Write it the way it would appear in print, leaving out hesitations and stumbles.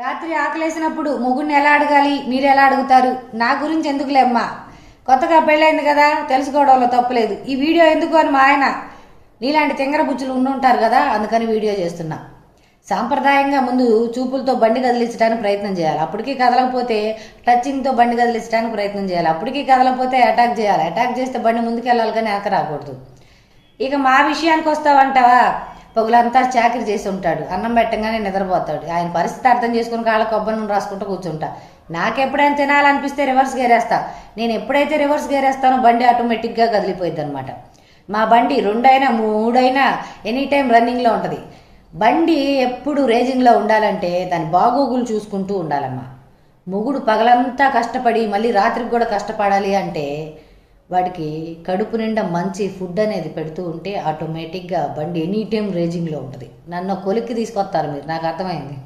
రాత్రి ఆకలేసినప్పుడు మొగుడిని ఎలా అడగాలి, మీరు ఎలా అడుగుతారు? నా గురించి ఎందుకులే అమ్మా, కొత్తగా పెళ్ళైంది కదా, తెలుసుకోవడంలో తప్పులేదు. ఈ వీడియో ఎందుకు అని మా ఆయన నీలాంటి తింగర బుచ్చులు ఉండుంటారు కదా, అందుకని వీడియో చేస్తున్నా. సాంప్రదాయంగా ముందు చూపులతో బండి కదిలించడానికి ప్రయత్నం చేయాలి. అప్పటికీ కదలకపోతే టచింగ్తో బండి కదిలించడానికి ప్రయత్నం చేయాలి. అప్పటికీ కదలకపోతే అటాక్ చేయాలి. అటాక్ చేస్తే బండి ముందుకు వెళ్ళాలి కానీ వెనక రాకూడదు. ఇక మా విషయానికి వస్తావంటావా, పగులంతా చాకరీ చేసి ఉంటాడు, అన్నం పెట్టంగానే నిద్రపోతాడు. ఆయన పరిస్థితి అర్థం చేసుకుని కాళ్ళ కొబ్బరి నూనె రాసుకుంటూ కూర్చుంటా. నాకెప్పుడైనా తినాలనిపిస్తే రివర్స్ గేరేస్తా. నేను ఎప్పుడైతే రివర్స్ గేరేస్తానో బండి ఆటోమేటిక్గా కదిలిపోయింది అనమాట. మా బండి 2 అయినా 3 అయినా ఎనీ టైం రన్నింగ్లో ఉంటుంది. బండి ఎప్పుడు రేజింగ్లో ఉండాలంటే దాని బాగోగులు చూసుకుంటూ ఉండాలమ్మా. మొగుడు పగలంతా కష్టపడి మళ్ళీ రాత్రికి కూడా కష్టపడాలి అంటే వాడికి కడుపు నిండా మంచి ఫుడ్ అనేది పెడుతూ ఉంటే ఆటోమేటిక్గా బండి ఎనీ టైం రేజింగ్లో ఉంటుంది. నన్ను కొలిక్కి తీసుకొస్తారు మీరు, నాకు అర్థమైంది.